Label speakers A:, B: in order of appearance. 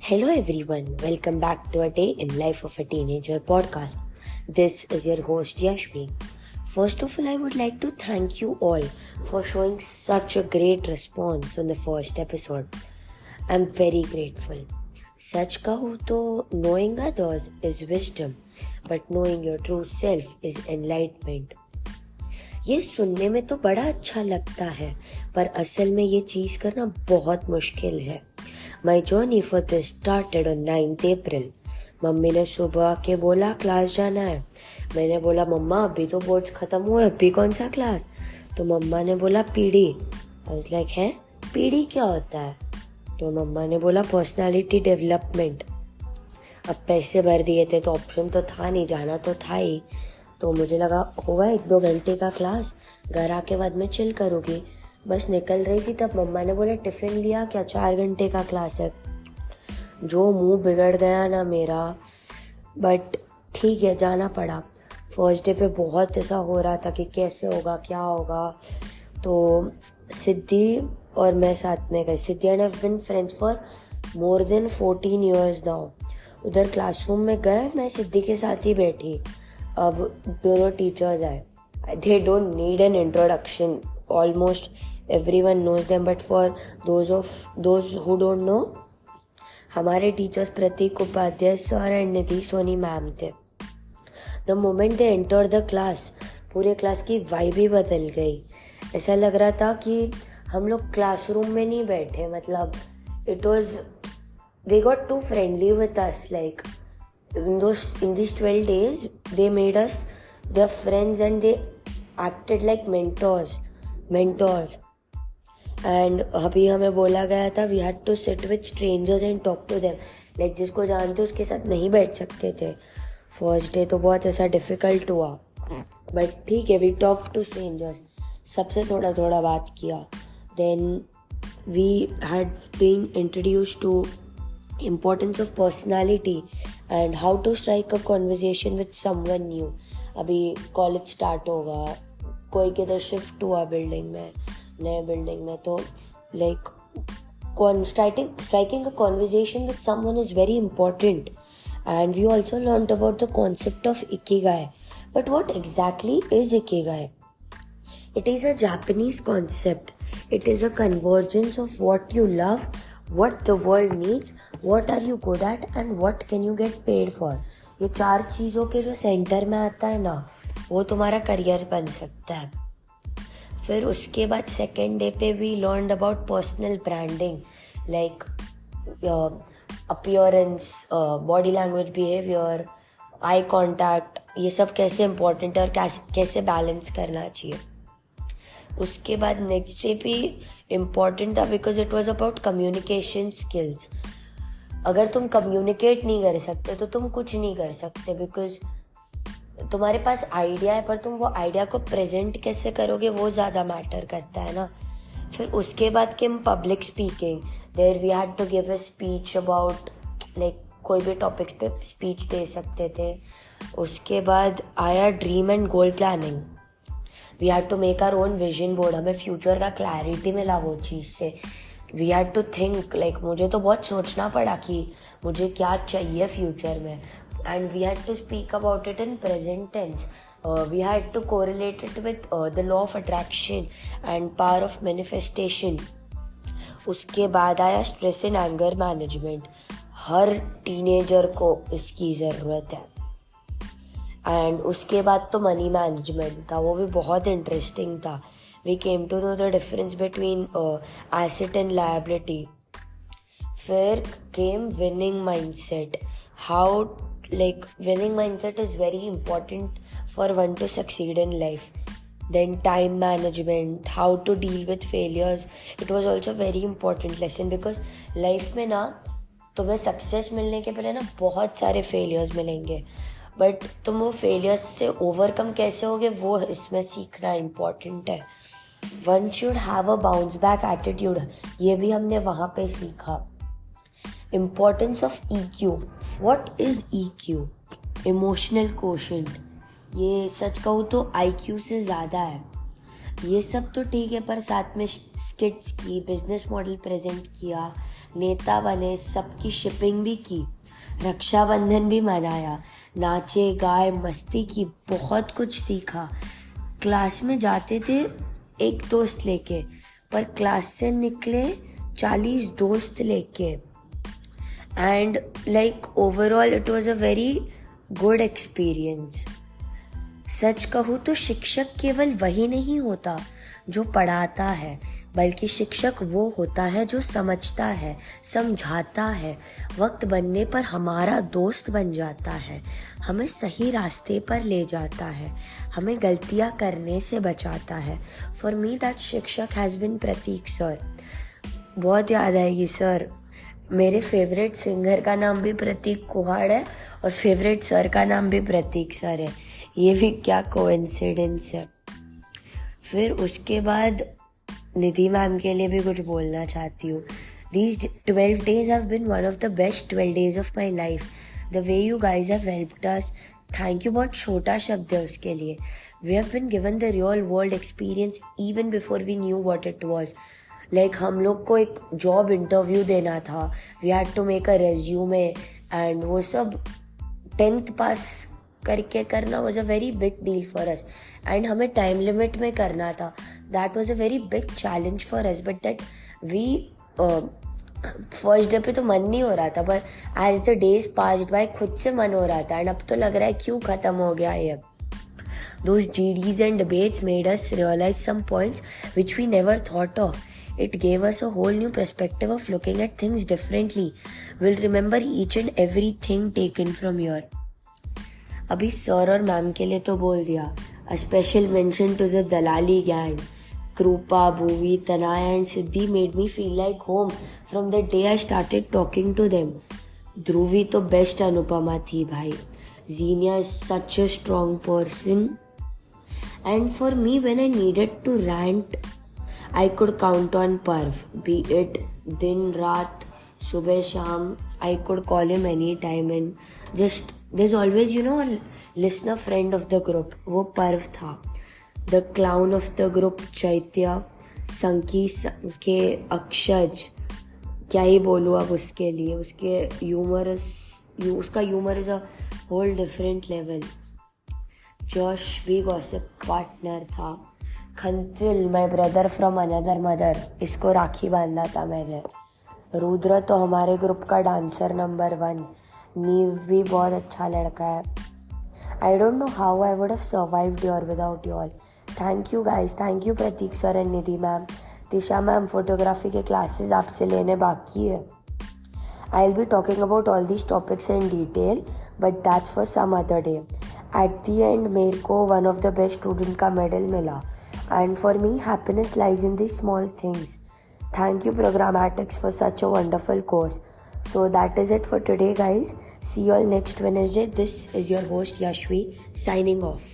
A: Hello everyone, welcome back to A Day in Life of a Teenager podcast. This is your host Yashmi. First of all, I would like to thank you all for showing such a great response on the first episode. I'm very grateful. सच कहूँ तो knowing others is wisdom, but knowing your true self is enlightenment. ये सुनने में तो बड़ा अच्छा लगता है, पर असल में ये चीज़ करना बहुत मुश्किल है. My journey for this started on 9th April. Mummy ने सुबह आके बोला क्लास जाना है. मैंने बोला मम्मा अभी तो बोर्ड्स ख़त्म हुए, अभी कौन सा क्लास? तो मम्मा ने बोला पीडी. I was like हैं पीडी क्या होता है? तो मम्मा ने बोला पर्सनालिटी डेवलपमेंट. अब पैसे भर दिए थे तो ऑप्शन तो था नहीं, जाना तो था ही. तो मुझे लगा होगा 1-2 घंटे का क्लास, घर आके बाद में चिल करूँगी. बस निकल रही थी तब मम्मा ने बोला टिफ़िन लिया क्या, 4 घंटे का क्लास है. जो मुंह बिगड़ गया ना मेरा, बट ठीक है जाना पड़ा. फर्स्ट डे पे बहुत ऐसा हो रहा था कि कैसे होगा क्या होगा. तो सिद्धि और मैं साथ में गए. Siddhi and I have been friends for more than 14 years now. उधर क्लासरूम में गए, मैं सिद्धि के साथ ही बैठी. अब दोनों टीचर्स आए. They don't need an introduction, almost everyone knows them, but for those who don't know, हमारे teachers Prateek Upadhyay sir and Nidhi Soni ma'am थे. The moment they enter the class, पूरे क्लास की वाइब ही बदल गई. ऐसा लग रहा था कि हम लोग क्लासरूम में नहीं बैठे. मतलब it was they got too friendly with us. Like in these 12 days they made us their friends and they acted like mentors. And अभी हमें बोला गया था we had to sit with strangers and talk to them. Like जिसको जानते उसके साथ नहीं बैठ सकते थे. फर्स्ट डे तो बहुत ऐसा डिफ़िकल्ट हुआ, बट ठीक है वी टॉक टू स्ट्रेंजर्स. सबसे थोड़ा थोड़ा बात किया. Then we had been introduce to importance of personality and how to strike a conversation with someone new. अभी कॉलेज स्टार्ट होगा, कोई किधर शिफ्ट हुआ नए बिल्डिंग में, तो like striking a conversation with someone is very important. And we also learned about the concept of ikigai. But what exactly is ikigai? It is a Japanese concept. It is a convergence of what you love, what the world needs, what are you good at and what can you get paid for. ये 4 चीज़ों के जो centre में आता है ना, वो तुम्हारा करियर बन सकता है. फिर उसके बाद सेकेंड डे पे we learned about personal branding, like appearance, body language, behaviour, eye contact, ये सब कैसे इम्पोर्टेंट है और कैसे बैलेंस करना चाहिए. उसके बाद नेक्स्ट डे भी इम्पॉर्टेंट था because it was about communication skills. अगर तुम कम्युनिकेट नहीं कर सकते तो तुम कुछ नहीं कर सकते, बिकॉज तुम्हारे पास आइडिया है पर तुम वो आइडिया को प्रेजेंट कैसे करोगे वो ज़्यादा मैटर करता है ना. फिर उसके बाद कि हम public speaking, there we had to give a speech about like कोई भी टॉपिक्स पे स्पीच दे सकते थे. उसके बाद आया dream and goal planning. We had to make our own vision board. हमें फ्यूचर का क्लैरिटी मिला वो चीज़ से. We had to think, like मुझे तो बहुत सोचना पड़ा कि मुझे क्या चाहिए फ्यूचर में. And we had to speak about it in present tense. We had to correlate it with the law of attraction and power of manifestation. उसके बाद आया stress and anger management. Her teenager को इसकी ज़रूरत है. And उसके बाद तो मनी मैनेजमेंट था, वो भी बहुत इंटरेस्टिंग था. We came to know the difference between asset and liability. फिर came winning mindset. How like winning mindset is very important for one to succeed in life. Then time management, how to deal with failures, it was also very important lesson because life में ना तुम्हें success मिलने के पहले ना बहुत सारे failures मिलेंगे, बट तुम वो फेलियर्स से ओवरकम कैसे होगे वो इसमें सीखना इम्पॉर्टेंट है. One should have a bounce back attitude, ये भी हमने वहाँ पे सीखा. Importance of EQ. What is EQ? Emotional quotient. ये सच कहूँ तो IQ से ज़्यादा है. ये सब तो ठीक है, पर साथ में स्किट्स की, बिजनेस मॉडल प्रेजेंट किया, नेता बने, सबकी शिपिंग भी की, रक्षाबंधन भी मनाया, नाचे गाए, मस्ती की, बहुत कुछ सीखा। क्लास में जाते थे एक दोस्त लेके, पर क्लास से निकले 40 दोस्त लेके। And like overall it was a very good experience. सच कहूँ तो शिक्षक केवल वही नहीं होता जो पढ़ाता है, बल्कि शिक्षक वो होता है जो समझता है, समझाता है, वक्त बनने पर हमारा दोस्त बन जाता है, हमें सही रास्ते पर ले जाता है, हमें गलतियाँ करने से बचाता है। फॉर मी दैट शिक्षक हैज़ बिन प्रतीक सर। बहुत याद आएगी सर। मेरे फेवरेट सिंगर का नाम भी प्रतीक कुहाड़ है और फेवरेट सर का नाम भी प्रतीक सर है। ये भी क्या कोइंसिडेंस है। फिर उसके बाद निधि मैम के लिए भी कुछ बोलना चाहती हूँ। These 12 days have been one of the best 12 days of my life. The way you guys have helped us, thank you बहुत छोटा शब्द है उसके लिए. We have been given the real world experience even before we knew what it was. Like हम लोग को एक जॉब इंटरव्यू देना था. We had to make a resume and वो सब 10th पास करके करना was a very big deal for us. And हमें टाइम लिमिट में करना था. That was a very big challenge for us. But that we first day पे तो मन नहीं हो रहा था, पर as the days passed by खुद से मन हो रहा था. एंड अब तो लग रहा है क्यों ख़त्म हो गया ये. Those GDs and debates made us realize some points which we never thought of. It gave us a whole new perspective of looking at things differently. We'll remember each and everything taken from here. अभी sir और ma'am के लिए तो बोल दिया. A special mention to the Dalali gang. Krupa, Bhuvi, Tanaya and Siddhi made me feel like home from the day I started talking to them. Dhruvi तो best Anupama थी भाई. Xenia is such a strong person. And for me, when I needed to rant, I could count on Parv. Be it din, raat, subah, sham, I could call him anytime and just, there's always, a listener friend of the group. वो Parv था. The clown of the group, Chaitya. संकी के अक्षज, क्या ही बोलूँ अब उसके लिए. उसका humour is a whole different level. Josh भी गॉसिप पार्टनर था. Khantil, my brother from another mother, इसको राखी बांधा था मैंने. रुद्र तो हमारे ग्रुप का डांसर नंबर 1. नीव भी बहुत अच्छा लड़का है. I don't know how I would have survived your without you all. Thank you guys. Thank you Prateek sir and Nidhi ma'am. Disha ma'am, photography के क्लासेस आपसे लेने बाकी है. I will be talking about all these topics in detail, but that's for some other day. At the end मेरे को one of the best student का medal मिला. And for me happiness lies in this small things. Thank you Programmatics for such a wonderful course. So that is it for today guys. See you all next Wednesday. This is your host Yashvi signing off.